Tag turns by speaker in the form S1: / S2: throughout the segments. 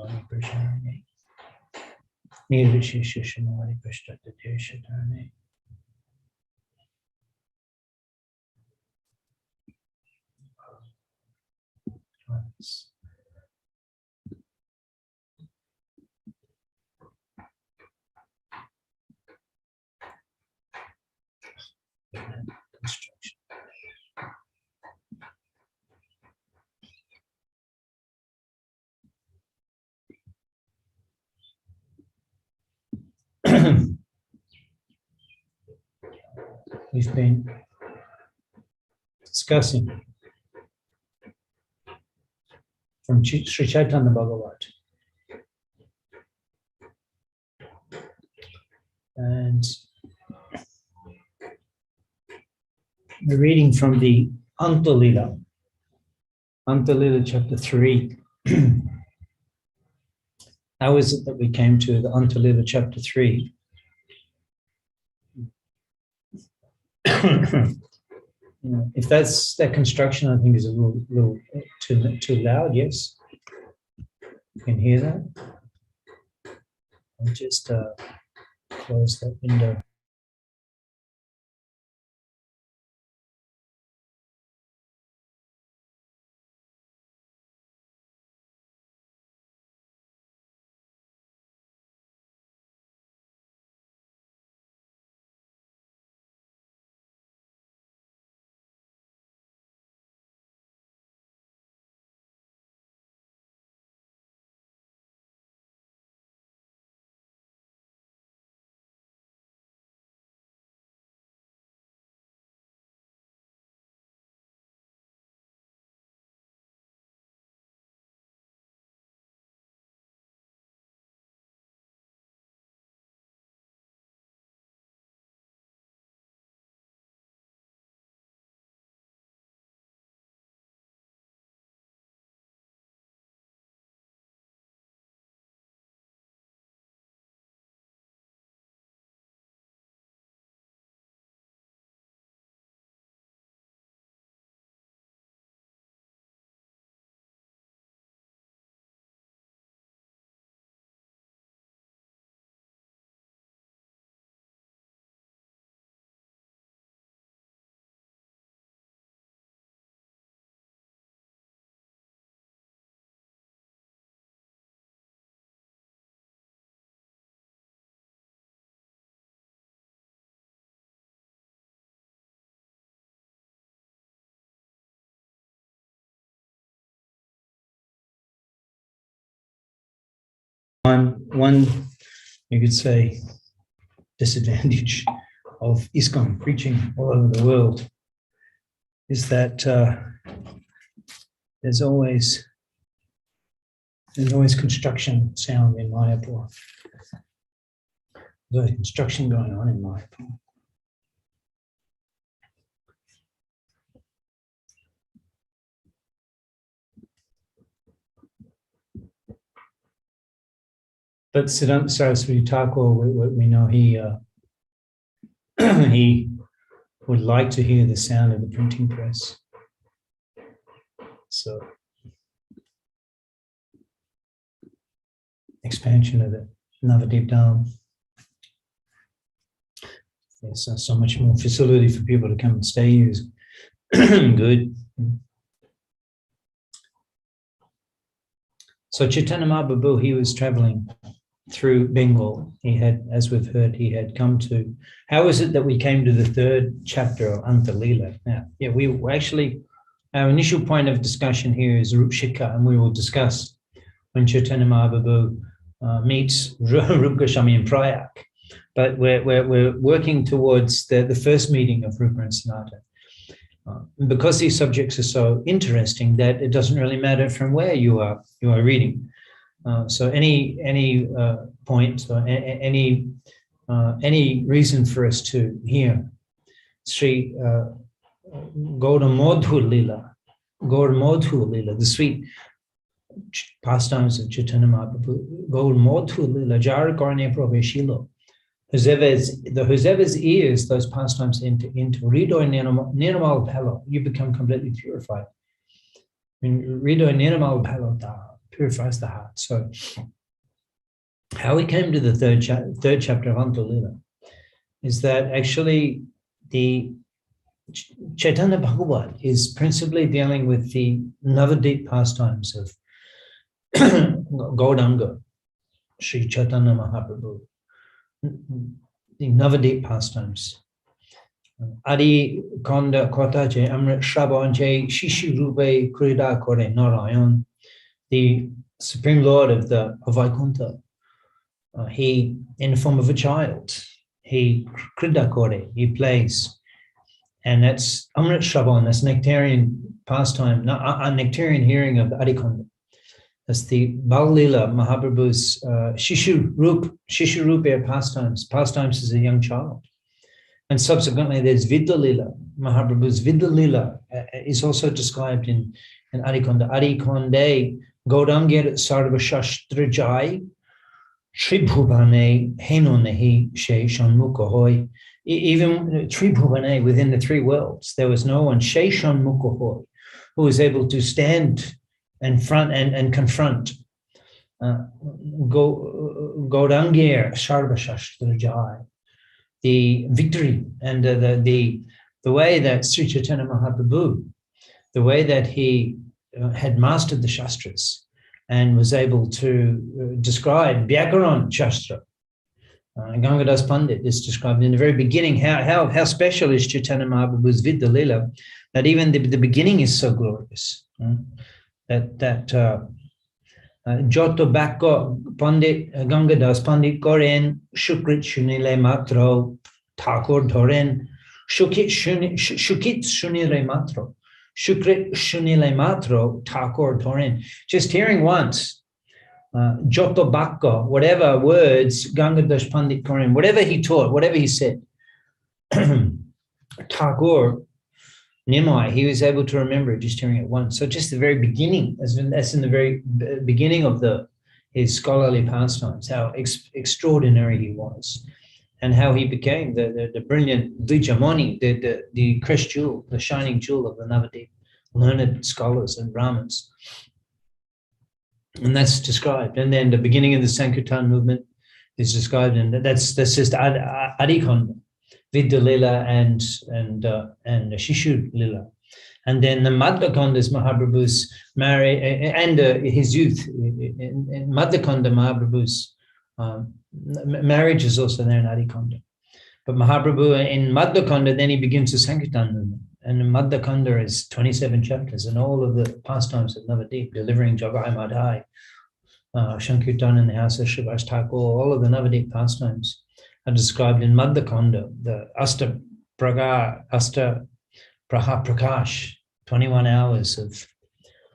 S1: Shimari Prashani Nirvishisha Shimari Prashtatati Shatani. Construction. We've been discussing from Sri Chaitanya Bhagavat, and we're reading from the Antalila chapter 3. How is it that we came to the Antalila chapter 3? If that's that construction, I think is a little too loud. Yes, you can hear that. I'll just close that window. One, you could say, disadvantage of ISKCON preaching all over the world is that there's always construction sound in Mayapur. There's construction going on in Mayapur. But Siddhanta Saraswati Thakur, we know he he would like to hear the sound of the printing press. So expansion of the Navadip Dham. There's so much more facility for people to come and stay here. Good. So Chaitanya Mahaprabhu, he was traveling through Bengal. He had, as we've heard, he had come to, how is it that we came to the third chapter of Antalila? Now, yeah, we actually, our initial point of discussion here is Rupshika, and we will discuss when Chaitanya Mahaprabhu meets Rupa Goswami in Prayag. But we're working towards the first meeting of Rupa and Sanatana. Because these subjects are so interesting that it doesn't really matter from where you are reading. So any point or any reason for us to hear Sri Gaudamodhu Lila, the sweet pastimes of Chaitanya Mahaprabhu, Gaudamodhu Lila, Jara Karne Praveshilo. Whoever's ears those pastimes into Ridoy Nirmal Bhalo, you become completely purified. Ridoy Nirmal Bhalo, purifies the heart. So how we came to the third chapter of Antolila is that actually the Chaitanya Bhagavat is principally dealing with the Navadip pastimes of Gauranga, Sri Chaitanya Mahaprabhu, the Navadip pastimes. Adi Konda Kotache Amrit Shravanche Shishi Rupe Krida Kore Narayan, the Supreme Lord of Vaikuntha. He, in the form of a child, he Krida Kore, he plays. And that's Amrit Shravan, that's nectarian pastime, a nectarian hearing of the Adikonda. That's the Baulila Mahaprabhu's Shishu Rupa pastimes. Pastimes as a young child. And subsequently, there's Vidyalila. Mahaprabhu's Vidyalila is also described in Adikonda. Adikonde Gaurangir Sarva Shastrajai Tribhuvane Henonehi She Shanmukahoy. Even Tribhuvane, within the three worlds, there was no one, She Shanmukahoy, who was able to stand and confront Gaurangir Sarva Shastrajai. The victory and the way that Sri Chaitanya Mahaprabhu, the way that he had mastered the Shastras and was able to describe Vyakaran Shastra. Gangadas Pandit is described in the very beginning how special is Chaitanya Mahaprabhu's Vidya Lila, that even the beginning is so glorious. Joto Bako Pandit Gangadas Pandit Koren Shukrit Shunile Matro Thakur Thoren Shukit Shunile Matro Shukrit Shunile Matro Thakur Thoren. Just hearing once Joto Bako, whatever words Gangadas Pandit Koren, whatever he taught, whatever he said, Thakur Nimai, he was able to remember it just hearing it once. So just the very beginning, that's in the very beginning of his scholarly pastimes, how extraordinary he was, and how he became the brilliant Vijamoni, the crest jewel, the shining jewel of the Navadip learned scholars and Brahmins. And that's described. And then the beginning of the Sankirtan movement is described, and that's just Adikonda. Vidya Lila and Shishu Lila. And then the Madhyakonda is Mahaprabhu's marriage and his youth. In Madhyakonda, Mahaprabhu's marriage is also there in Adikonda. But Mahaprabhu in Madhyakonda, then he begins the Sankirtan movement. And in Madhyakonda is 27 chapters, and all of the pastimes of Navadip, delivering Jagai Madhai, Sankirtan in the house of Srivas Thakur, all of the Navadip pastimes are described in Madhyakonda, the Asta Praha Prakash, 21 hours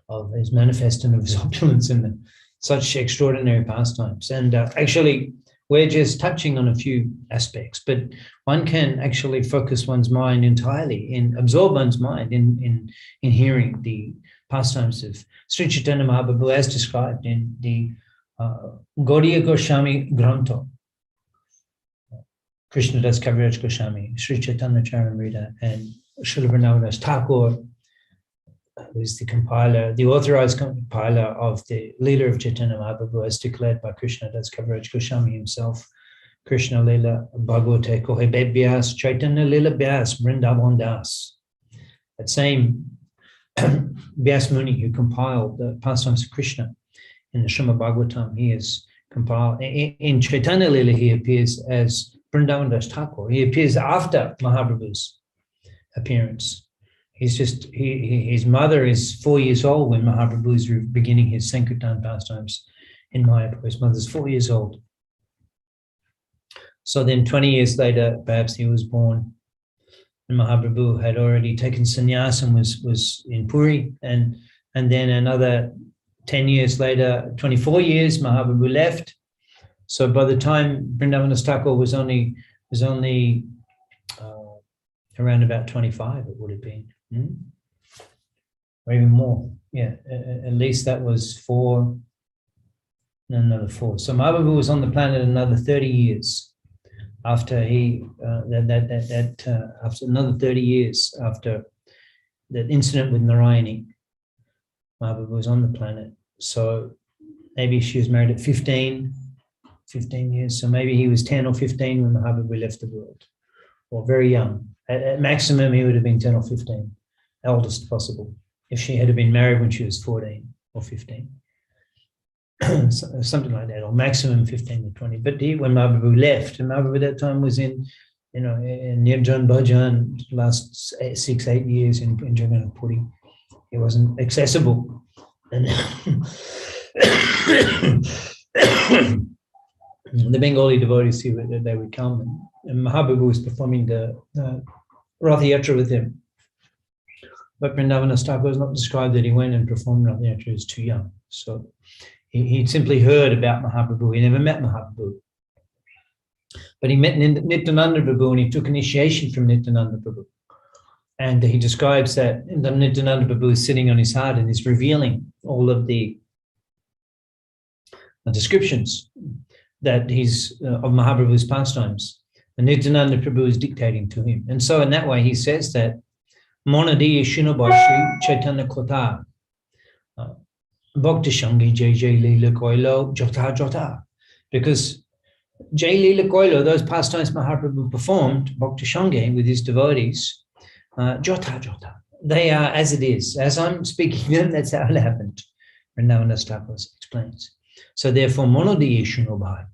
S1: of his manifesting of his opulence in such extraordinary pastimes. And actually, we're just touching on a few aspects, but one can actually focus one's mind entirely, absorb one's mind in hearing the pastimes of Sri Chaitanya Mahaprabhu as described in the Gaudiya Goswami Grantha. Krishna Das Kaviraj Goswami, Sri Chaitanya Charamrita, and Srila Vrindavan Thakur, who is the compiler, the authorized compiler of the Leela of Chaitanya Mahaprabhu as declared by Krishna Das Kaviraj Goswami himself. Krishna Leela Bhagavate Kohe Bebyas, Chaitanya Leela Vyas, Vrindavan Das. That same Vyas Muni who compiled the pastimes of Krishna in the Srimad Bhagavatam, he is compiled. In Chaitanya Leela, he appears as Vrindavan Das Thakur. He appears after Mahaprabhu's appearance. His mother is 4 years old when Mahaprabhu is beginning his Sankirtan pastimes in Mayapur. His mother's 4 years old. So then 20 years later, perhaps he was born. And Mahaprabhu had already taken sannyas and was in Puri. And then another 10 years later, 24 years, Mahaprabhu left. So by the time Vrindavan Das Thakur was only around about 25, it would have been, or even more. Yeah, at least that was another 4. So Mahaprabhu was on the planet another 30 years after after another 30 years after that incident with Narayani. Mahaprabhu was on the planet. So maybe she was married at 15 years. So maybe he was 10 or 15 when Mahaprabhu left the world, or very young. At maximum, he would have been 10 or 15, eldest possible, if she had been married when she was 14 or 15. Something like that, or maximum 15 to 20. But when Mahaprabhu left, and Mahaprabhu at that time was in Nirjan Bhajan, last 6-8 years in Jagannath Puri. He wasn't accessible. And the Bengali devotees, they would come, and Mahaprabhu was performing the Rath Yatra with them. But Vrindavan Thakur was not described that he went and performed Rath Yatra. He was too young. So he simply heard about Mahaprabhu. He never met Mahaprabhu. But he met Nityananda Prabhu, and he took initiation from Nityananda Prabhu. And he describes that Nityananda Prabhu is sitting on his heart and is revealing all of the descriptions that he's of Mahaprabhu's pastimes. And Nityananda Prabhu is dictating to him. And so in that way, he says that Monadi Shinobashi Chaitanya Kota Bhakti Shangi Jai Jai Leela Koilo Jota Jota. Because Jai Leela Koilo, those pastimes Mahaprabhu performed, Bhakti Shangi, with his devotees, Jota Jota. They are as it is. As I'm speaking them, that's how it happened. Vrindavan Thakur explains. So therefore, Monodi Shinobai,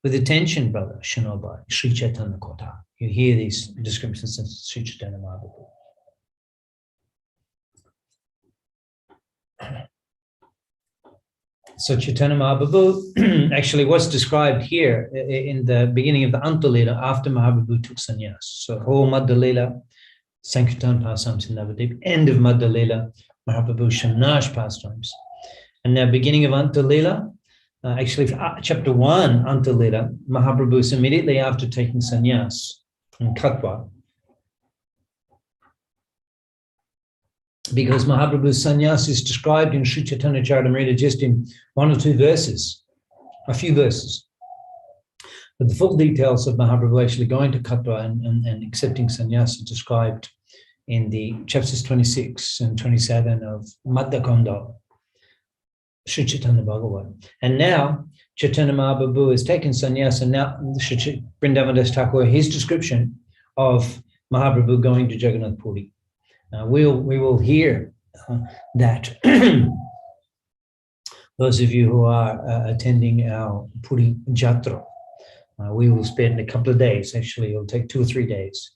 S1: with attention, brother, Shinobai, Sri Chaitanya Kota. You hear these descriptions of Sri Chaitanya Mahaprabhu. So Chaitanya Mahaprabhu actually was described here in the beginning of the Anta-lila after Mahaprabhu took sannyas. So whole Madhya-lila, Sankirtan pastimes in Navadip, end of Madhya-lila, Mahaprabhu Shanash pastimes. And now beginning of Anta-lila, actually chapter 1 Anta-lila, Mahaprabhu is immediately after taking sannyas in Katwa. Because Mahaprabhu's sannyas is described in Sri Chaitanya Charitamrita just in 1 or 2 verses, a few verses. But the full details of Mahaprabhu actually going to Katwa and accepting sannyas are described in the chapters 26 and 27 of Madhya Kanda, Sri Chaitanya Bhagavat. And now Chaitanya Mahaprabhu has taken sannyas, and now Vrindavan Thakur, his description of Mahaprabhu going to Jagannath Puri. We will hear that. Those of you who are attending our Puri Jatra, we will spend a couple of days, actually it'll take 2 or 3 days,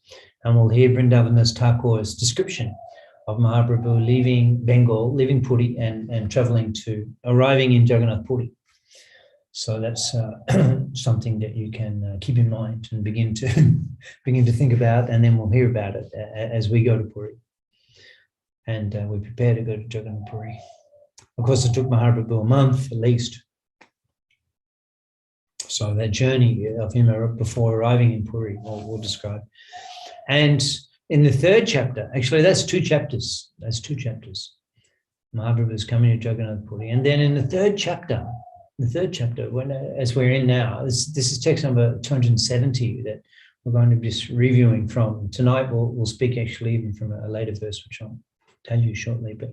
S1: and we'll hear Vrindavan Thakur's description of Mahaprabhu leaving Bengal, leaving Puri and arriving in Jagannath Puri. So that's something that you can keep in mind and begin to think about, and then we'll hear about it as we go to Puri. And we prepare to go to Jagannath Puri. Of course, it took Mahaprabhu a month at least. So that journey of him before arriving in Puri, we'll describe. And in the 3rd chapter, actually that's 2 chapters. That's 2 chapters. Mahaprabhu is coming to Jagannath Puri. And then in the 3rd chapter, as we're in now, this is text number 270 that we're going to be just reviewing from. Tonight we'll speak actually even from a later verse, which I'll tell you shortly, but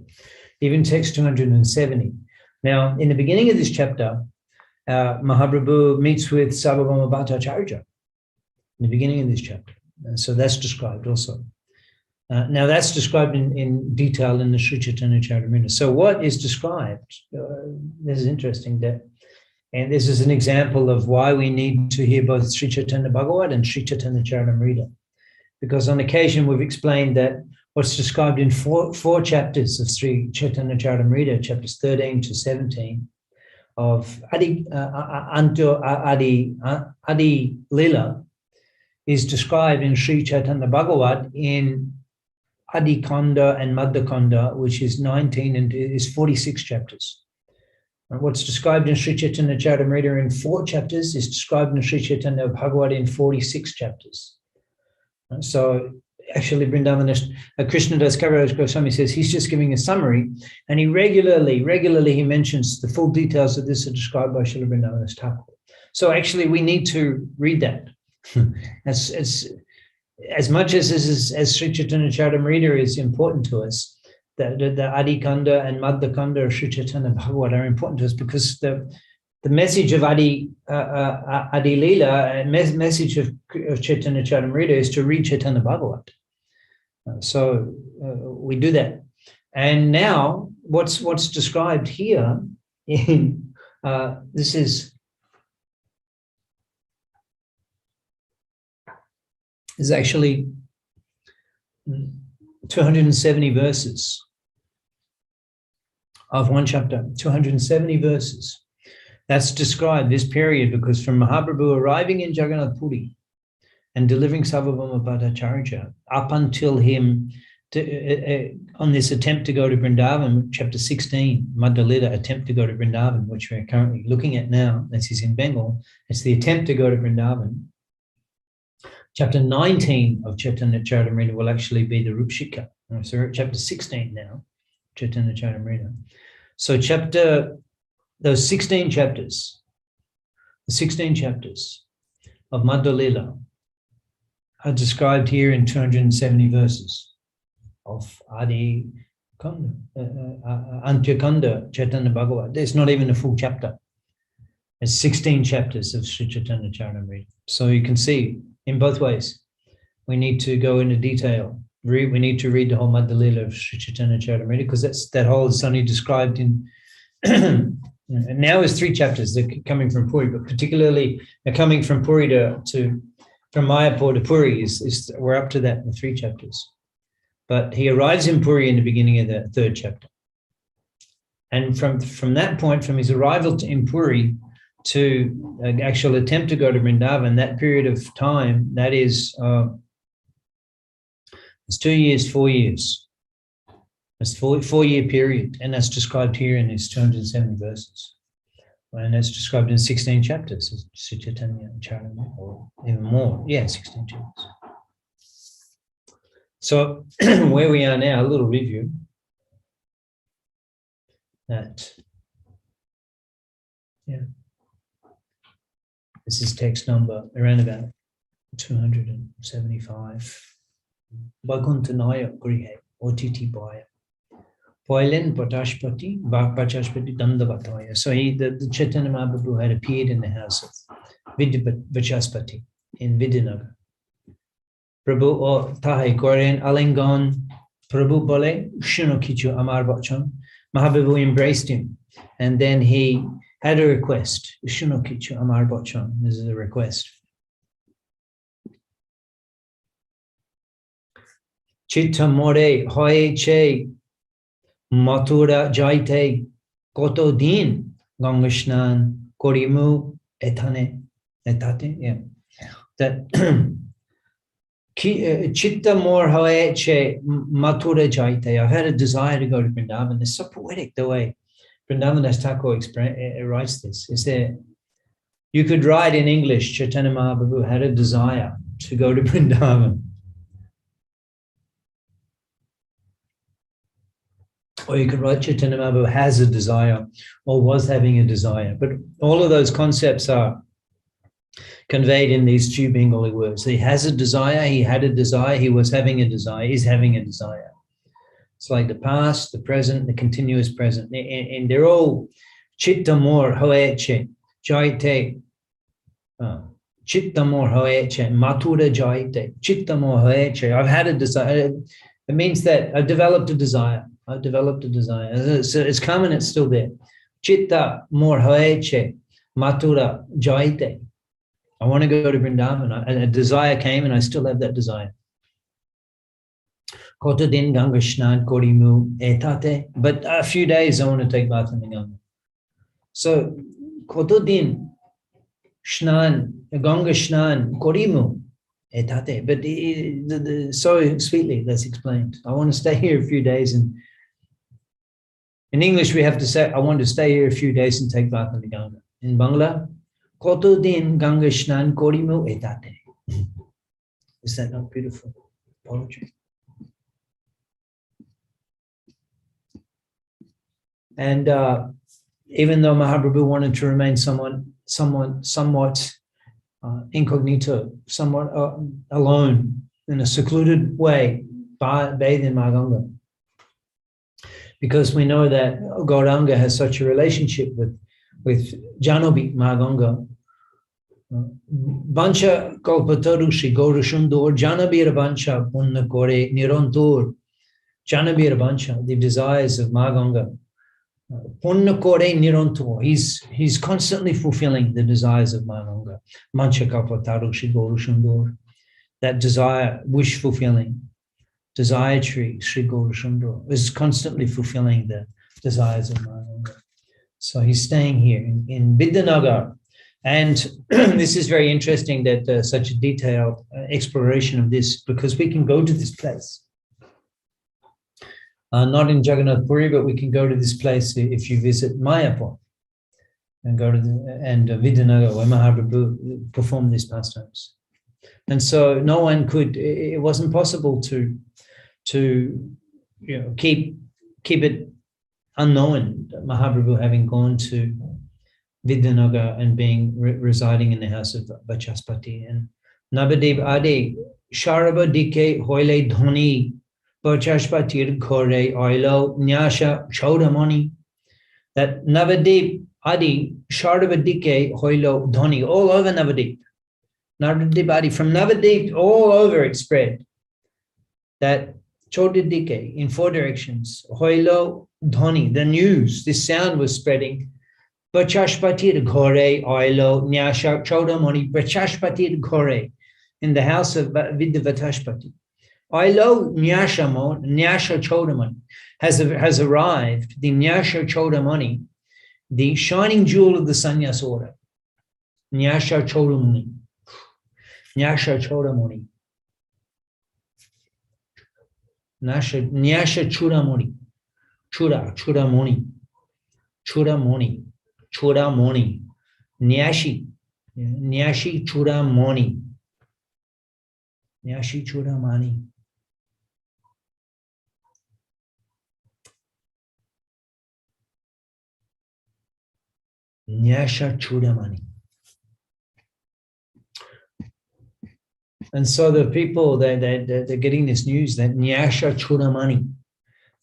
S1: even text 270. Now, in the beginning of this chapter, Mahaprabhu meets with Sarvabhauma Bhattacharya in the beginning of this chapter. So that's described also. Now that's described in detail in the Sri Chaitanya Charitamrita. So what is described, this is interesting, and this is an example of why we need to hear both Sri Chaitanya Bhagavat and Sri Chaitanya Charitamrita. Because on occasion we've explained that what's described in four chapters of Sri Chaitanya Charitamrita, chapters 13 to 17, of Adi Lila, is described in Sri Chaitanya Bhagavat in Adi Kanda and Madhya Kanda, which is 19 and is 46 chapters. And what's described in Sri Chaitanya Charitamrita in 4 chapters is described in Sri Chaitanya Bhagavat in 46 chapters. And so actually Krishnadas Kaviraj Goswami says he's just giving a summary, and he regularly he mentions the full details of this are described by Srila Vrindavan Thakur. So actually we need to read that. As much as Sri Chaitanya Charitamrita is important to us, the Adi Kanda and Madhya Kanda of Sri Chaitanya Bhagavad are important to us because the message of Adi Leela and message of Chaitanya Charitamrita is to read Chaitanya Bhagavad. So we do that. And now what's described here in this is actually 270 verses of one chapter, 270 verses. That's described this period because from Mahaprabhu arriving in Jagannath Puri and delivering Sarvabhauma Bhattacharya up until him on this attempt to go to Vrindavan, chapter 16, Madhya Lila, attempt to go to Vrindavan, which we're currently looking at now, this is in Bengal, it's the attempt to go to Vrindavan. Chapter 19 of Chaitanya Charitamrita will actually be the Rupshika. So we're at chapter 16 now, Chaitanya Charitamrita. So those 16 chapters, the 16 chapters of Madhya Lila are described here in 270 verses of Adi Kanda, Antya Kanda, Chaitanya Bhagavad. It's not even a full chapter. It's 16 chapters of Sri Chaitanya Charitamrita. So you can see in both ways. We need to go into detail. We need to read the whole Madhya Lila of Sri Chaitanya Charitamrita because that whole is only described in now is 3 chapters. They're coming from Puri, but particularly they're coming from Puri from Mayapur to Puri is we're up to that in 3 chapters. But he arrives in Puri in the beginning of the 3rd chapter. And from that point, from his arrival in Puri to actual attempt to go to Vrindavan, that period of time, that is, it's 2 years, 4 years. It's a 4-year period, and that's described here in these 270 verses. And that's described in 16 chapters of Sri Chaitanya Charitamrita, or even more. Yeah, 16 chapters. So where we are now, a little review. That, yeah. This is text number around about 275. Bhaguntanaya Grihe, Otiti Bhaya. Poilen Patashpati, Bhakpachashpati Dandavataya. So the Chaitanya Mahaprabhu had appeared in the house of Vachaspati in Vidyanagar. Prabhu o Tahai Koren Alingon, Prabhu Bole, Shunokichu Amar Bachon. Mahaprabhu embraced him, and then he had a request. Shunokichu Amar Bachon. This is a request. Chitta more hoye che matura jaite koto din Gangashnan korimu etate. Yeah. That Chitta more hoye che matura jaite. I've had a desire to go to Vrindavan. It's so poetic the way Vrindavan Das Thakur writes this. Is there, you could write in English, Chaitanya Mahaprabhu had a desire to go to Vrindavan. Or you could write Chaitanya Mahaprabhu has a desire or was having a desire. But all of those concepts are conveyed in these 2 Bengali words. He has a desire, he had a desire, he was having a desire, he's having a desire. It's like the past, the present, the continuous present. And they're all chitta more hoeche, jaite, chitta more hoeche, matura jaite, chitta more hoeche. I've had a desire. It means that I've developed a desire. I've developed a desire. So it's come and it's still there. Chitta more hoeche, matura jaite. I want to go to Vrindavan. A desire came and I still have that desire. Kota din Ganga Shnan Korimu etate. But a few days I want to take bath in the Ganga. So Kota din Shnan, Ganga Shnan Korimu etate. But so sweetly that's explained. I want to stay here a few days. And in English we have to say, I want to stay here a few days and take bath in the Ganga. In Bangla, Koto din Ganga Shnan Korimu etate. Is that not beautiful poetry? And even though Mahaprabhu wanted to remain somewhat incognito, somewhat alone in a secluded way, bathed in Maganga, because we know that Gauranga has such a relationship with Janobi Maganga. Bancha Kalpataru Shri Gaurasundor, Janabir Bancha Punna Kore Nirantur, Janabir Bancha, the desires of Maganga. Punna Kore Nirantur, he's constantly fulfilling the desires of Maganga. Mancha Kalpataru Shri Gaurasundor, that desire, wish fulfilling. Desire tree, Sri Gaurasundar, is constantly fulfilling the desires of Maharanga. So he's staying here in Vidyanagar. And this is very interesting that such a detailed exploration of this, because we can go to this place. Not in Jagannath Puri, but we can go to this place if you visit Mayapur and go to Vidyanagar, where Mahaprabhu performed these pastimes. And so no one could, it wasn't possible to keep it unknown, Mahaprabhu having gone to Vidyanagar and residing in the house of Vachaspati. And Navadip Adi Sharaba Dike Hoile Dhoni Vachaspati Kore Oilo Nyasha Chaudamani. That Navadip Adi Sharaba Dike Hoilo Dhoni, all over Navadip. Navadip Adi, from Navadip all over it spread. That Chodidike in 4 directions. Hoilo Dhoni, the news, this sound was spreading. Bachashpati Ghore, Oilo, Nyasha Chodamoni, Bachashpati Ghore, in the house of Vidyavatashpati. Oilo Nyasha Chodamoni has arrived, the Nyasha Chodamoni, the shining jewel of the sannyas order. Nyasha Chodamoni. Nyasha Chodamoni. Nyasha Churamoni, Churamoni, Nyashi Churamoni, Nyashi Churamani. Nyasha Churamani. And so the people, they're getting this news that Nyasha Churamani,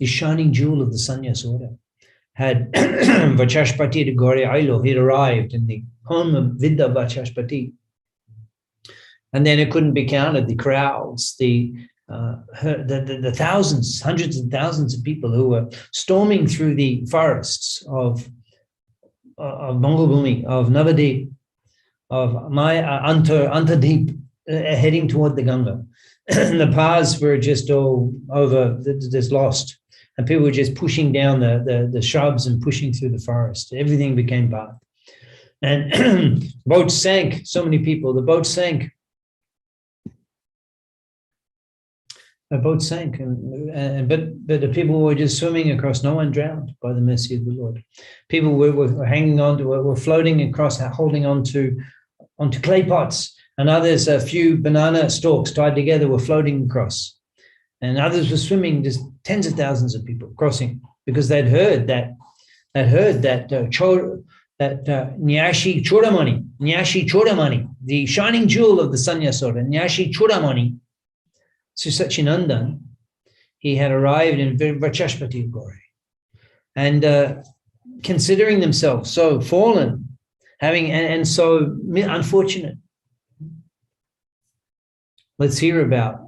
S1: the shining jewel of the sannyas order, had Vachashpati Gore Ailo, he'd arrived in the home of Vidya Vachashpati. And then it couldn't be counted, the crowds, the thousands, hundreds and thousands of people who were storming through the forests of Mangalbhumi, of Navadip, of Antadeep, heading toward the Ganga. And the paths were just all over, just lost. And people were just pushing down the shrubs and pushing through the forest. Everything became path. And boats sank, so many people, the boat sank. The boat sank, but the people were just swimming across. No one drowned by the mercy of the Lord. People were hanging on to, were floating across, holding onto clay pots. And others, a few banana stalks tied together, were floating across. And others were swimming, just tens of thousands of people crossing, because they'd heard that Nyashi Chodamani, the shining jewel of the Sannyasota, Nyashi Chodamani, Susachinandan, he had arrived in Vachashpati Gore. And considering themselves so fallen, and so unfortunate. Let's hear about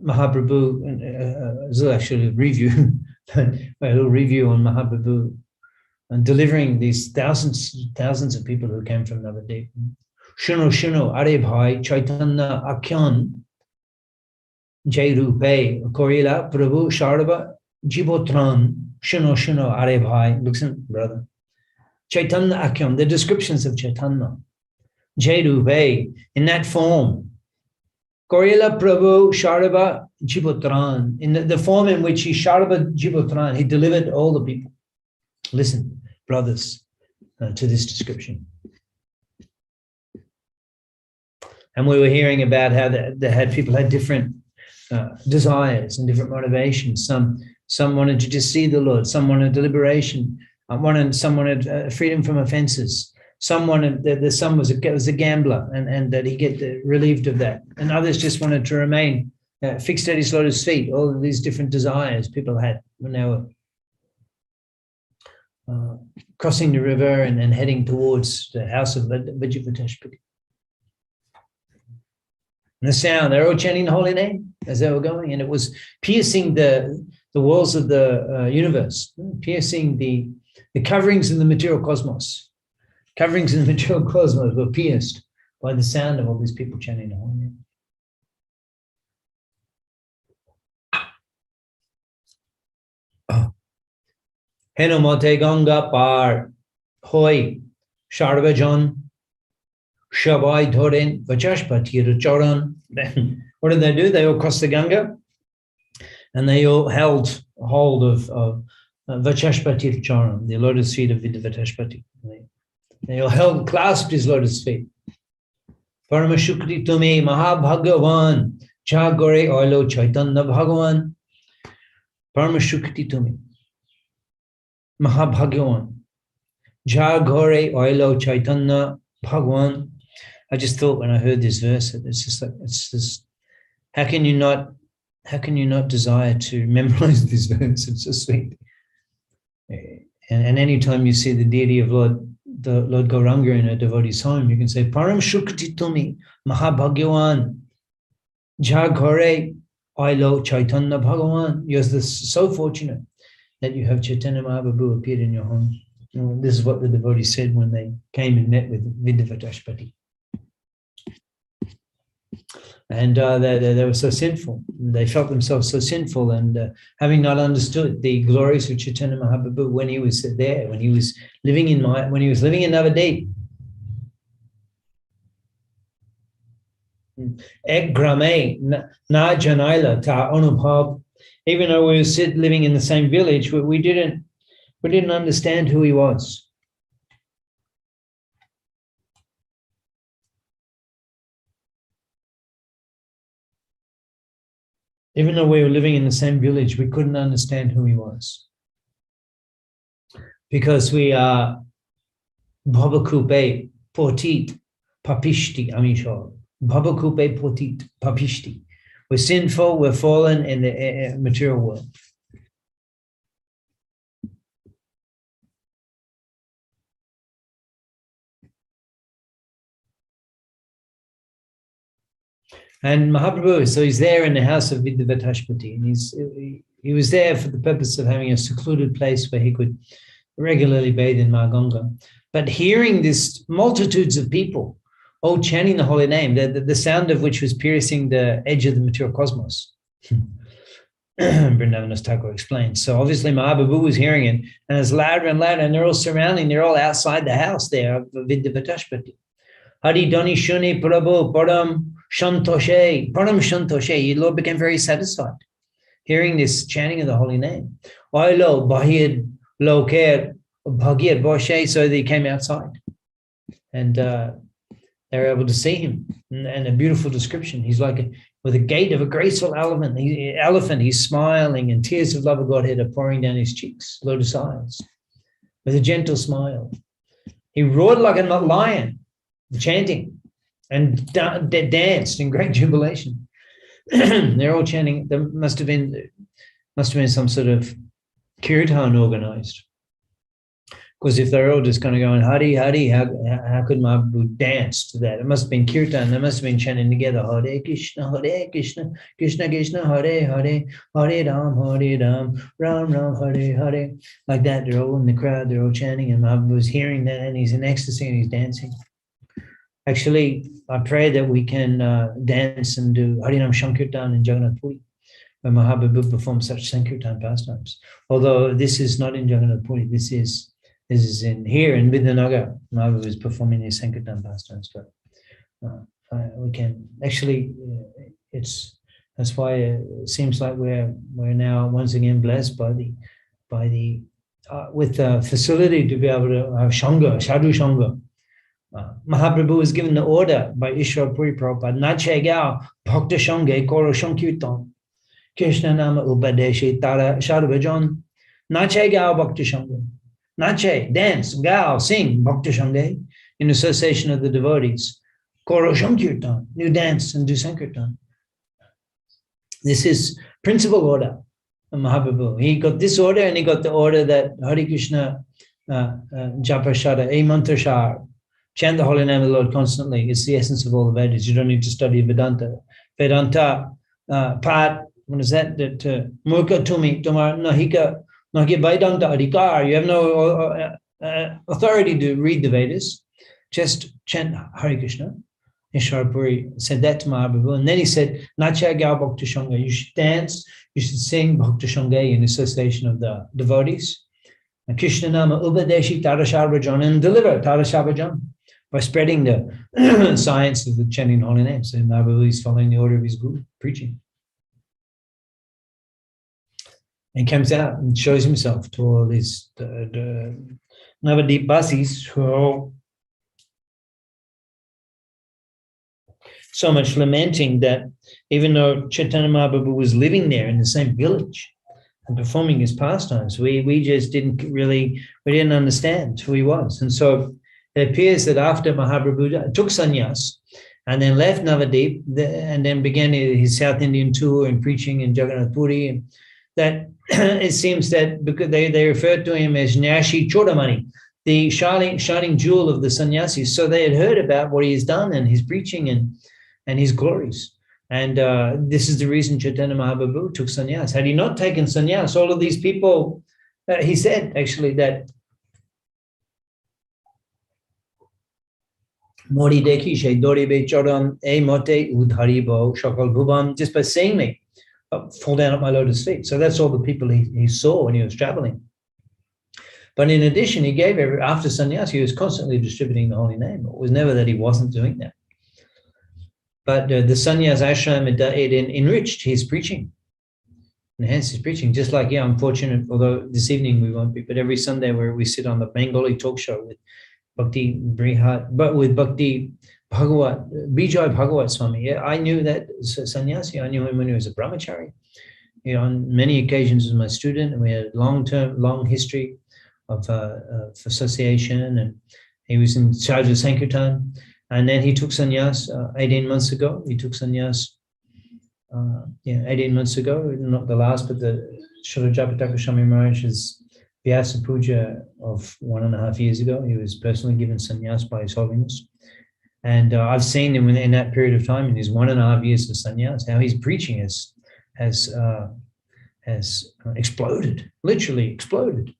S1: Mahaprabhu. This is actually a review, a little review on Mahaprabhu and delivering these thousands of people who came from Navadip. Shuno, Are Bhai, Chaitanya Akyan, Jai Rupe, Korila, Prabhu, Sharaba, Jibotran, Shuno, Are Bhai. Listen, brother. Chaitanya Akyan, the descriptions of Chaitanya. Jai Rupe, in that form. Korila Prabhu Sharaba Jibotran, in the form in which he Sharaba Jibotran, he delivered all the people. Listen, brothers, to this description. And we were hearing about how people had different desires and different motivations. Some wanted to just see the Lord. Some wanted liberation. Some wanted freedom from offenses. Some wanted the son was a gambler and that he get relieved of that. And others just wanted to remain fixed at his Lotus feet. All of these different desires people had when they were crossing the river and heading towards the house of Vajravatashpati. And the sound, they're all chanting the holy name as they were going, and it was piercing the walls of the universe, piercing the coverings in the material cosmos. Coverings in the material cosmos were pierced by the sound of all these people chanting the holy name. Henomote Ganga Par Hoi Sharvajan Shabai Thorin Vachashpati Charan. What did they do? They all crossed the Ganga and they all held hold of Vachashpati Charan, the lotus feet of Vidyavachashpati. They all clasped his lotus feet. Paramashukri Tumi Mahabhagavan Chagore Oilo Chaitanya Bhagavan. Paramashukti Tumi Mahabhagavan Jagore Oilo Chaitanya Bhagavan. I just thought when I heard this verse, it's just how can you not desire to memorize this verse? It's so sweet. And anytime you see the deity of Lord Gauranga in a devotee's home, you can say Param Shukti Tumi Mahabhagavan Jagore Oilo Chaitanya Bhagavan. You're so fortunate that you have Chaitanya Mahaprabhu appeared in your home. This is what the devotees said when they came and met with Vidyavachashpati. And they were so sinful. They felt themselves so sinful, and having not understood the glories of Chaitanya Mahaprabhu when he was there, when he was living in Navadip. Ek grame na janaila ta anubhav. Even though we were living in the same village, we didn't understand who he was. Even though we were living in the same village, we couldn't understand who he was. Because we are Bhavakupe Potit Papishti Amishor. Bhavakupe Potit Papishti. We're sinful, we're fallen in the material world. And Mahaprabhu, so he's there in the house of Vidyavachashpati, and he was there for the purpose of having a secluded place where he could regularly bathe in Ma Ganga. But hearing this multitudes of people all chanting the holy name, the sound of which was piercing the edge of the material cosmos, Vrindavan Thakur explains. So obviously Mahaprabhu was hearing it, and it's louder and louder, and they're all outside the house there of Vidyavachashpati. Hari Doni Shuni Prabhu Param Shantoshe, Param Shantoshe. The Lord became very satisfied hearing this chanting of the holy name. Oilo Bahir Loker Bhagir Boshe. So they came outside and they were able to see him. And a beautiful description. He's like with a gait of a graceful elephant. He's smiling, and tears of love of Godhead are pouring down his cheeks, lotus eyes, with a gentle smile. He roared like a lion, chanting, and danced in great jubilation. They're all chanting. There must have been some sort of kirtan organized. Because if they're all just kind of going Hari Hari, how could Mahaprabhu dance to that? It must have been kirtan. They must have been chanting together Hare Krishna, Krishna Krishna, Hare Hare, Hare Ram, Ram Ram, Hare Hare. Like that, they're all in the crowd. They're all chanting, and Mahaprabhu was hearing that, and he's in ecstasy and he's dancing. Actually, I pray that we can dance and do Harinam Shankirtan in Jagannath Puri, where Mahaprabhu performs such Sankirtan pastimes. Although this is not in Jagannath Puri, this is in here in Vidhanagar. Mahaprabhu is performing these Sankirtan pastimes, but we can actually. That's why it seems like we're now once again blessed with the facility to be able to have Shanga, Sadhu Shanga. Mahaprabhu was given the order by Ishwar Puri Prabhupada, Nache Gao Bhakta Shange Koro Shankirtan Krishna Nama Upadeshe Tara Shadvajan. Nache Gao Bhakta Shange. Nache, dance, Gao, sing Bhakta Shange in association of the devotees. Koro Shankirtan, you dance and do Sankirtan. This is principal order of Mahaprabhu. He got this order, and he got the order that Hare Krishna Japashada, a mantrashar. Chant the holy name of the Lord constantly. It's the essence of all the Vedas. You don't need to study Vedanta. Vedanta, part, what is that? That Murka Tumi, Tomar Nahika, Nahika Vedanta Adhikar. You have no authority to read the Vedas. Just chant Hare Krishna. Ishwar Puri said that to Mahaprabhu. And then he said, Nacha Gao Bhakti Shanga. You should dance, you should sing Bhakti Shanga in association of the devotees. And Krishna Nama Upadeshi Tarashar Rajan, and deliver Tarashar Rajan by spreading the science of the chanting holy names. So Mahaprabhu is following the order of his guru, preaching. And comes out and shows himself to all these Navadip Basis who are all so much lamenting that even though Chaitanya Mahaprabhu was living there in the same village and performing his pastimes, we just didn't understand who he was. And so it appears that after Mahaprabhu took sannyas and then left Navadip and then began his South Indian tour and preaching in Jagannath Puri, and that it seems that because they referred to him as Nyashi Chodamani, the shining jewel of the sannyasis. So they had heard about what he has done and his preaching and his glories. And this is the reason Chaitanya Mahaprabhu took sannyas. Had he not taken sannyas, all of these people, he said actually that Mori dekhi she dori be chodam e mote udharibo shakal bhuvam, just by seeing me, fall down at my lotus feet. So that's all the people he saw when he was traveling. But in addition, he gave after sannyas, he was constantly distributing the holy name. It was never that he wasn't doing that. But the sannyas ashram, it enriched his preaching, enhanced his preaching. Just like, I'm fortunate, although this evening we won't be, but every Sunday where we sit on the Bengali talk show with Bhakti Brihat, but with Bhakti Bhagavat, Bijay Bhagavat Swami. Yeah, I knew that sannyasi. I knew him when he was a brahmachari. On many occasions as my student, and we had long history of association, and he was in charge of Sankirtan. And then he took sannyas 18 months ago. He took sannyas 18 months ago, not the last, but the Srila Japataka Swami Maharaj's Vyasa Puja of 1.5 years ago. He was personally given sannyas by His Holiness. And I've seen him in that period of time, in his 1.5 years of sannyas, how his preaching has exploded, literally exploded.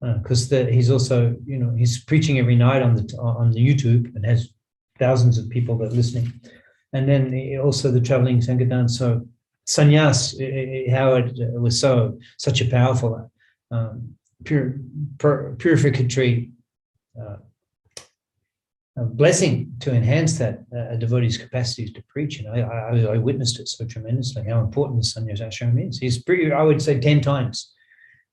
S1: Because he's also, he's preaching every night on the YouTube and has thousands of people that are listening. And then also the traveling Sankirtan. So sannyas, how it was such a powerful, purificatory blessing to enhance that a devotee's capacities to preach. And I witnessed it so tremendously, how important the sannyas ashram is. He's I would say 10 times.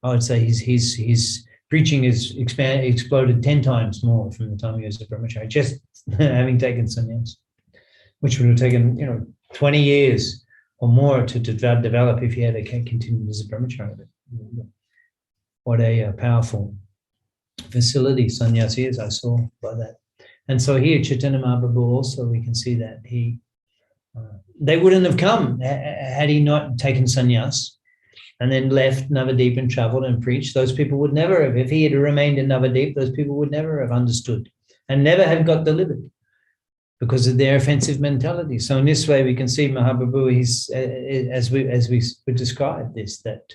S1: I would say his preaching is exploded 10 times more from the time he was a brahmachari, just having taken sannyas, which would have taken 20 years or more to develop if he had continued as a brahmachari. What a powerful facility sannyasi is, I saw by that. And so here, Chaitanya Mahaprabhu also, we can see that they wouldn't have come had he not taken sannyas and then left Navadip and traveled and preached. Those people would never have, if he had remained in Navadip, those people would never have understood and never have got delivered because of their offensive mentality. So in this way, we can see Mahaprabhu, as we would describe this, that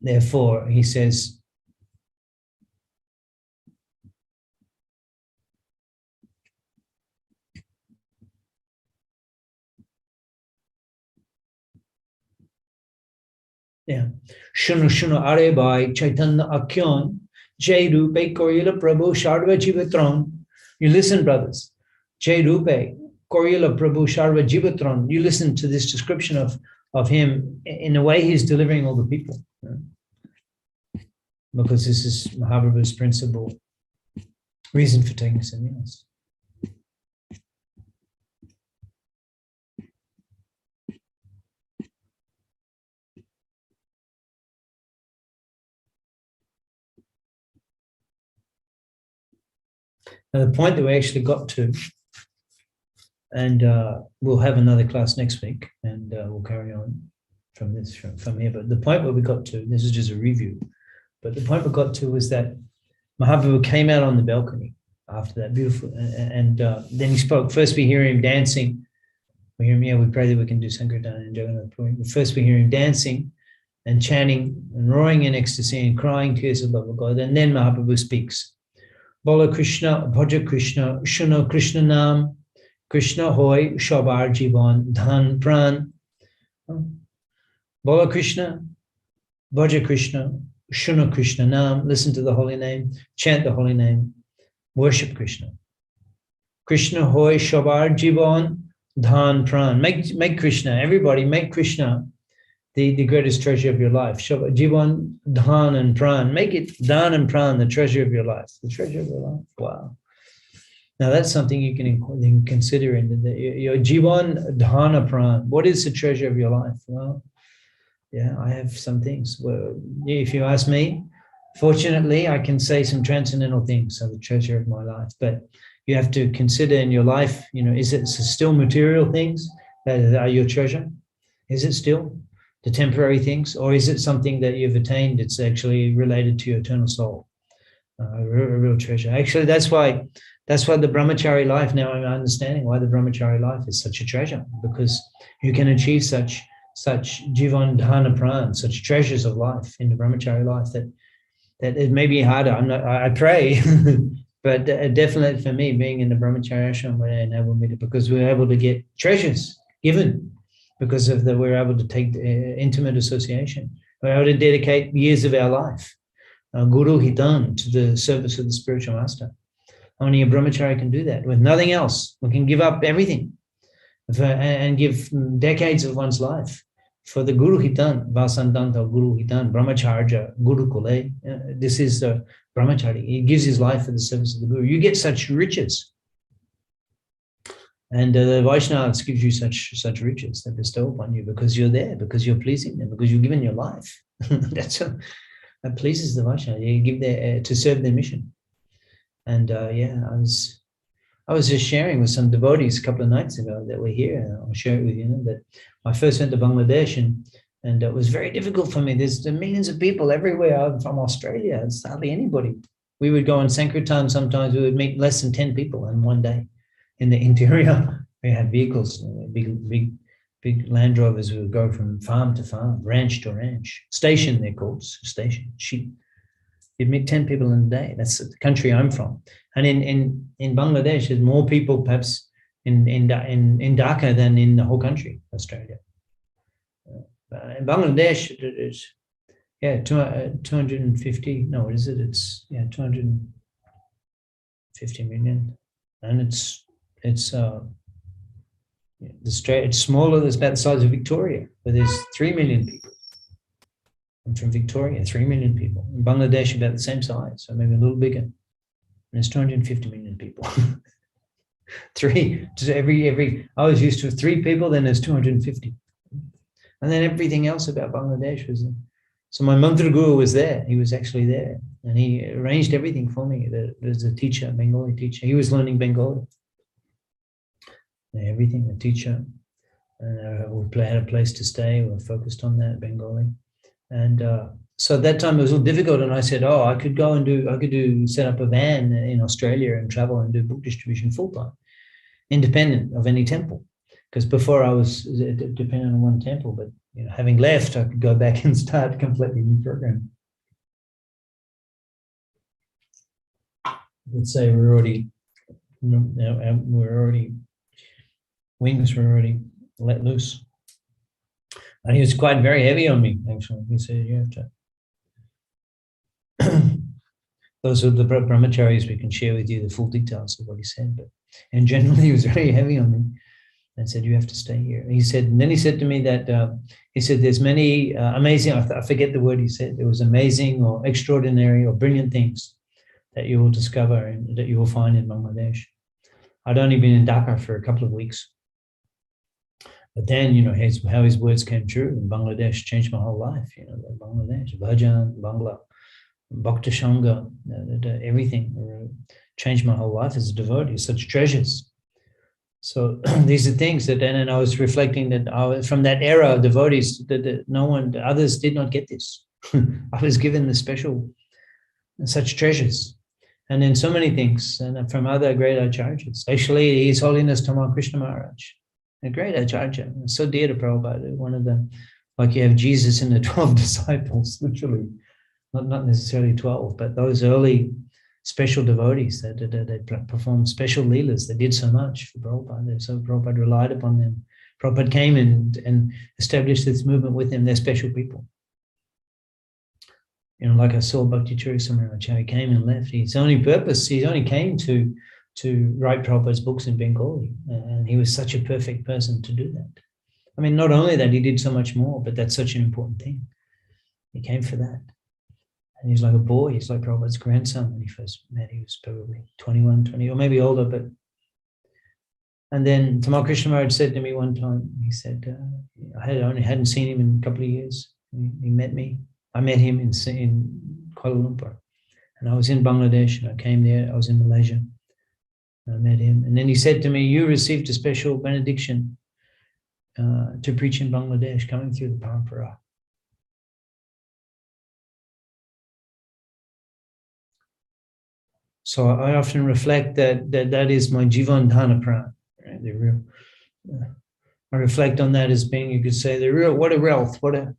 S1: therefore, he says, Shunu are by Chaitanya Akyon, Jai Rupe Korila Prabhu Sharva Jivatron. You listen, brothers. Jai Rupe Korila Prabhu Sharva Jivatron. You listen to this description of him in the way he's delivering all the people. Because this is Mahaprabhu's principal reason for taking sannyas. Now, the point that we actually got to, and we'll have another class next week, and we'll carry on from here. But the point where we got to, this is just a review, But the point we got to was that Mahaprabhu came out on the balcony after that, beautiful, and then he spoke. First we hear him dancing. We hear him, yeah, we pray that we can do Sankirtan and Jagannath Puri. First we hear him dancing and chanting and roaring in ecstasy and crying tears of love of God. And then Mahaprabhu speaks. Bola Krishna, Bhaja Krishna, Shuno Krishna Nam, Krishna Hoy, Shabar Jivan, Dhan Pran. Bola Krishna, Bhaja Krishna, Shuno Krishna Nam, listen to the holy name, chant the holy name, worship Krishna. Krishna Hoy, Shabar Jivan, Dhan Pran. Make Krishna, everybody make Krishna the greatest treasure of your life. Jivan, Dhan and Pran. Make it Dhan and Pran, the treasure of your life. The treasure of your life. Wow. Now that's something you can consider in your Jivan, Dhana Pran. What is the treasure of your life? Well, yeah, I have some things. Well, if you ask me, fortunately, I can say some transcendental things are the treasure of my life. But you have to consider in your life, is it still material things that are your treasure? Is it still the temporary things? Or is it something that you've attained that's actually related to your eternal soul? A real treasure. Actually, that's why the brahmachari life, now I'm understanding why the brahmachari life is such a treasure, because you can achieve such jivan dhana pran, such treasures of life in the brahmachari life that it may be harder. I pray, but definitely for me, being in the brahmachari ashram, enabled me to, because we're able to get treasures given because of we're able to take intimate association. We're able to dedicate years of our life, guru hitan, to the service of the spiritual master. Only a brahmachari can do that with nothing else. We can give up everything and give decades of one's life for the guru hitan, vasantanta guru hitan, brahmacharya, guru kule. This is the brahmachari. He gives his life for the service of the guru. You get such riches. And the Vaishnavas gives you such riches that bestow upon you because you're there, because you're pleasing them, because you've given your life. That pleases the Vaishnava. You give to serve their mission. And I was just sharing with some devotees a couple of nights ago that were here. I'll share it with you. That I first went to Bangladesh and it was very difficult for me. There's millions of people everywhere. I'm from Australia. It's hardly anybody. We would go on Sankirtan sometimes. We would meet less than 10 people in one day. In the interior, we had vehicles, big Land Rovers. We would go from farm to farm, ranch to ranch, station they're called, station, sheep. You'd meet 10 people in a day. That's the country I'm from. And in Bangladesh, there's more people perhaps in Dhaka than in the whole country, Australia. In Bangladesh, there's 250. No, what is it? It's 250 million, and it's smaller. It's about the size of Victoria, but there's 3 million people. I'm from Victoria, 3 million people. In Bangladesh, about the same size, so maybe a little bigger. And there's 250 million people. I was used to 3 people, then there's 250. And then everything else about Bangladesh was there. So my mantra guru was there. He was actually there. And he arranged everything for me. There's a teacher, a Bengali teacher. He was learning Bengali. Everything, a teacher. And we had a place to stay. We were focused on that, Bengali. And so at that time it was a little difficult. And I said, I could set up a van in Australia and travel and do book distribution full time, independent of any temple. Because before I was dependent on one temple, but having left, I could go back and start a completely new program. Let's say wings were already let loose. And he was quite very heavy on me, actually. He said, you have to. Those are the brahmacharis. We can share with you the full details of what he said. But in general, he was very heavy on me and said, you have to stay here. And then he said to me that, there's many amazing, I forget the word he said. There was amazing or extraordinary or brilliant things that you will discover and that you will find in Bangladesh. I'd only been in Dhaka for a couple of weeks. But then, how his words came true in Bangladesh changed my whole life. Bangladesh, Bhajan, Bangla, Bhakta Sangha, everything changed my whole life as a devotee, such treasures. So these are things that, and I was reflecting that from that era of devotees, that others did not get this. I was given the special, such treasures. And then so many things, and from other great acharyas. Actually, His Holiness Tamal Krishna Maharaj, a great acharya, so dear to Prabhupada, one of them, like you have Jesus and the 12 disciples, literally, not necessarily 12, but those early special devotees that performed special leelas. They did so much for Prabhupada. So Prabhupada relied upon them. Prabhupada came and established this movement with them. They're special people. You know, like I saw Bhakti Churisamraj, how he came and left. His only purpose, he only came to write Prabhupada's books in Bengali. And he was such a perfect person to do that. I mean, not only that, he did so much more, but that's such an important thing. He came for that. And he's like a boy. He's like Prabhupada's grandson when he first met. He was probably 21, 20, or maybe older. But and then Tamal Krishna Maharaj said to me one time, he said, I hadn't seen him in a couple of years. He met me. I met him in Kuala Lumpur. And I was in Bangladesh, and I came there. I was in Malaysia. And I met him. And then he said to me, you received a special benediction to preach in Bangladesh, coming through the parampara. So I often reflect that is my Jivan Dhana Pran, right? The real. I reflect on that as being, you could say, the real. What a wealth! What a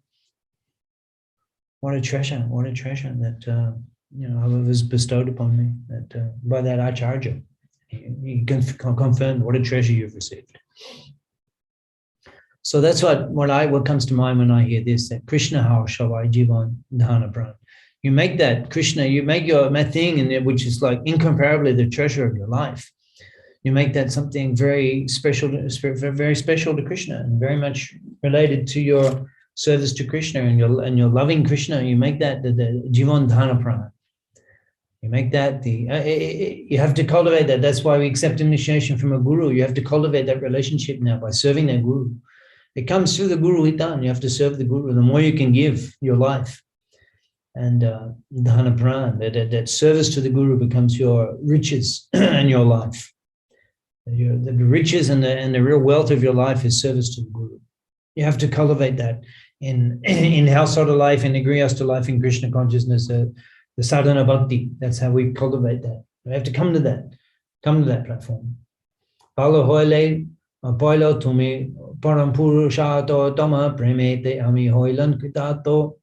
S1: treasure! What a treasure that was bestowed upon me that by that acharya. You can confirm what a treasure you've received. So that's what comes to mind when I hear this, that Krishna Har Shavai Jivan Dhana Pran. You make that Krishna, you make your thing in there, which is like incomparably the treasure of your life. You make that something very special to Krishna, and very much related to your service to Krishna and your loving Krishna. You make that the Jivan Dhana Pran. You make that you have to cultivate that. That's why we accept initiation from a guru. You have to cultivate that relationship now by serving that guru. It comes through the guru hitan. You have to serve the guru. The more you can give your life. And Dhana Pran, that service to the guru becomes your riches and your life. The riches and the real wealth of your life is service to the guru. You have to cultivate that in household life, in grihastha life, in Krishna consciousness, the sadhana bhakti. That's how we cultivate that. We have to come to that platform. Palo hoile, poilo tumi, parampurushato tama premete ami hoilan kitato.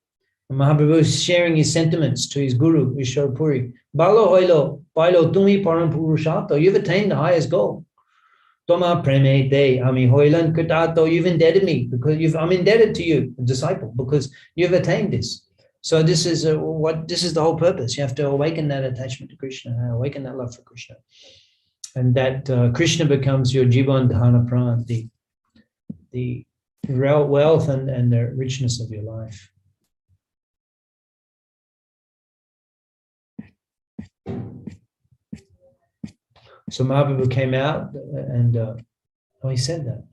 S1: Mahaprabhu is sharing his sentiments to his guru, Ishwar Puri. Balo hoilo, pailo tumi param purushato. You've attained the highest goal. Toma preme de ami hoilan kutato. You've indebted me because I'm indebted to you, a disciple, because you've attained this. So this is the whole purpose. You have to awaken that attachment to Krishna, awaken that love for Krishna, and that Krishna becomes your Jivan Dhana Pran, the wealth and the richness of your life. So Mahaprabhu came out and he said that.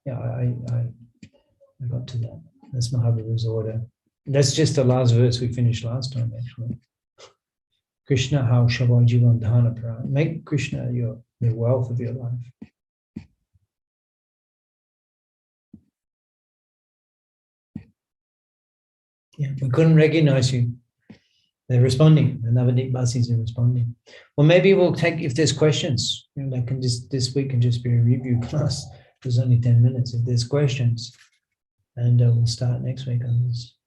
S1: Yeah, I got to that. That's Mahaprabhu's order. That's just the last verse we finished last time, actually. Krishna how Shavai Jivan Dhana Pran. Make Krishna the wealth of your life. Yeah, we couldn't recognize you. They're responding. The Navadip Basis are responding. Well, maybe we'll take, if there's questions, that can this week can just be a review class. There's only 10 minutes. If there's questions, and we'll start next week on this.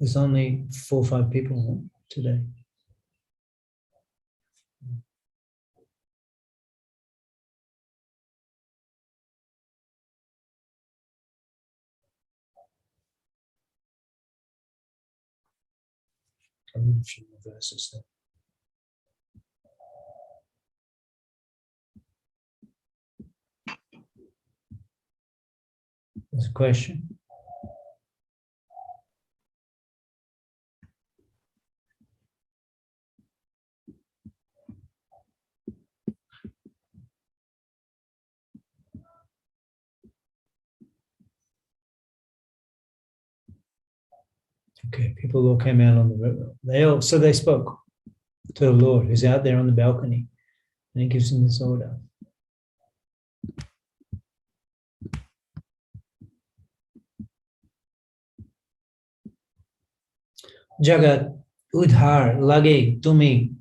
S1: There's only 4 or 5 people today. I'll read a few more verses there. There's a question. Okay, people all came out on the river. They spoke to the Lord, who's out there on the balcony, and he gives them this order. Jagat udhar lage tumi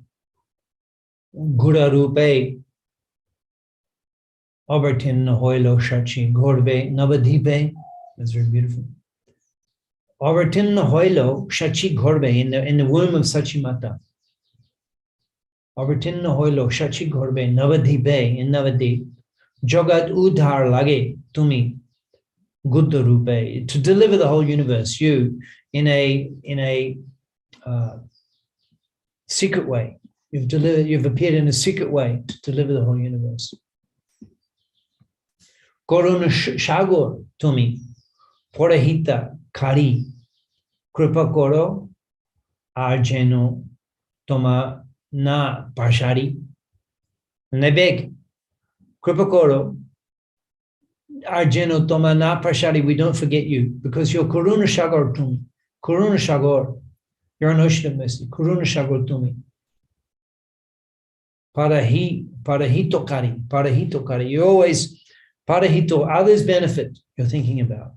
S1: gura rupe abartin hoilo shachi gorbe navadipe. That's very beautiful. Abartin hoilo shachi gorbe in the womb of Sachimata. Abartin hoilo shachi gorbe navadipe in Navadip. Jagat udhar lage tumi gudda rupe, to deliver the whole universe. You in a secret way. You've appeared in a secret way to deliver the whole universe. Koruna Shagor Tumi, Porahita Kari, Kripa Koro, Arjeno, Toma Na Pashari. And they beg, Kripa Koro, Arjeno, Toma Na Pashari, we don't forget you, because you're Koruna Shagor Tumi, Koruna Shagor. You're an ocean of mercy. Kuruna Shagotumi. Parahito kari. You always, parahito, others benefit you're thinking about.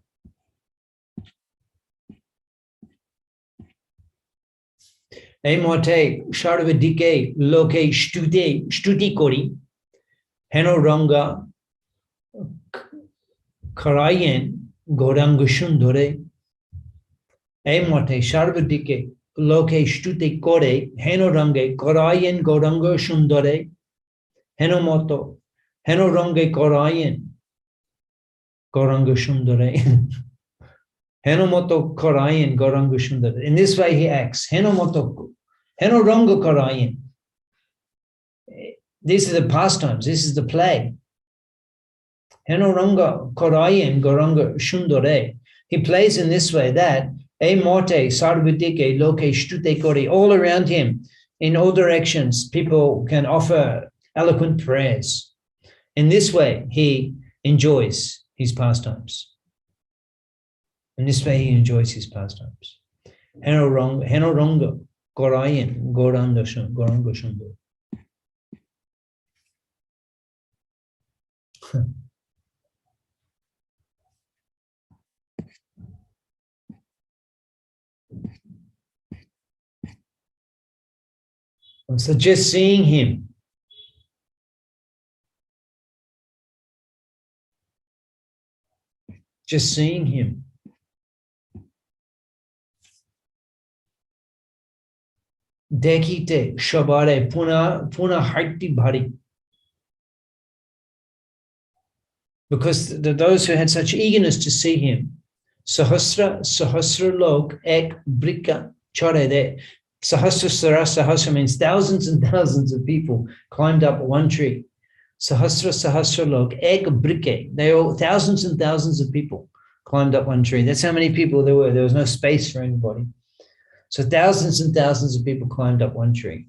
S1: Emote, Sharvadike, Loke, Stuti Kori, Henoranga, Karayen, Gorangushundore, Emote, Sharvadike, Loke Stute Kore, Henorange, Korayan, Goranga Shundore, Henomoto, Henorange Korayan, Goranga Shundore, Henomoto Korayan, Goranga Shundore. In this way he acts. Henomoto, Henoranga Korayan. This is the pastimes, this is the play. Henoranga Korayan, Goranga Shundore. He plays in this way that Emote, Sarvadike, Loke, Stute Kori, all around him, in all directions, people can offer eloquent prayers. In this way, he enjoys his pastimes. In this way, he enjoys his pastimes. Henoronga, Gorayan, Goranga Shundo. So just seeing him, Dekite, Shabare, Puna Harti Bhari. Because those who had such eagerness to see him, Sahasra Lok, Ek Brika Chare. Sahasra means thousands and thousands of people climbed up one tree. Sahasra Lok, Ek Brike. They all, thousands and thousands of people climbed up one tree. That's how many people there were. There was no space for anybody. So thousands and thousands of people climbed up one tree.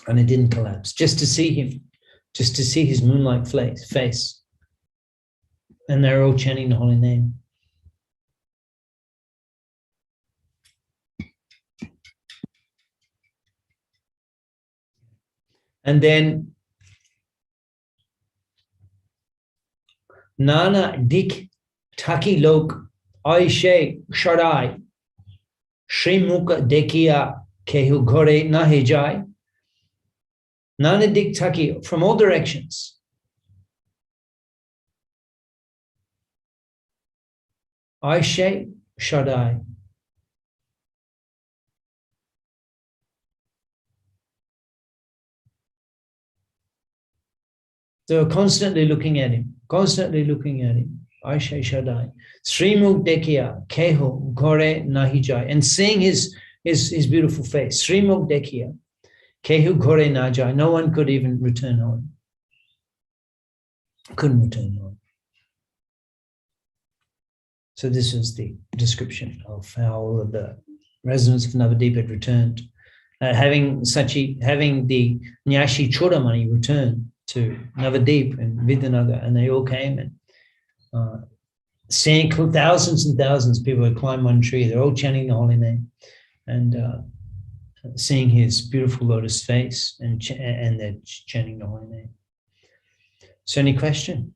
S1: And it didn't collapse. Just to see him, just to see his moonlight face. And they're all chanting the holy name. And then Nana Dik Taki Lok Aishe Sharai Shrimuka Dekia Kehu Gore Nahijai. Nana Dik Taki from all directions. Aishe Shaddai. They were constantly looking at him, Aisha Shaddai. Srimuk Dekia, Keho, Gore, Nahijai. And seeing his beautiful face. Srimuk Dekia, Kehu, Gore, Nahijai. No one could even return home. Couldn't return home. So this was the description of how all of the residents of Navadip had returned. Having the Nyashi Chodamani return to Navadip and Vidyanagara, and they all came and seeing thousands and thousands of people who climb one tree. They're all chanting the holy name and seeing his beautiful lotus face, and they're chanting the holy name. So, any question?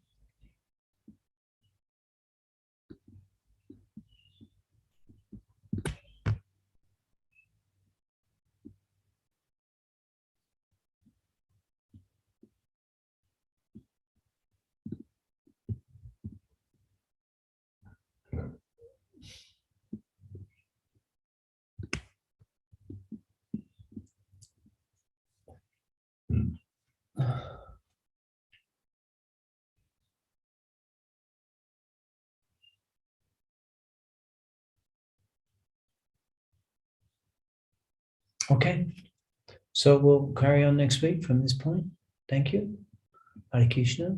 S1: Okay, so we'll carry on next week from this point. Thank you. Hare Krishna.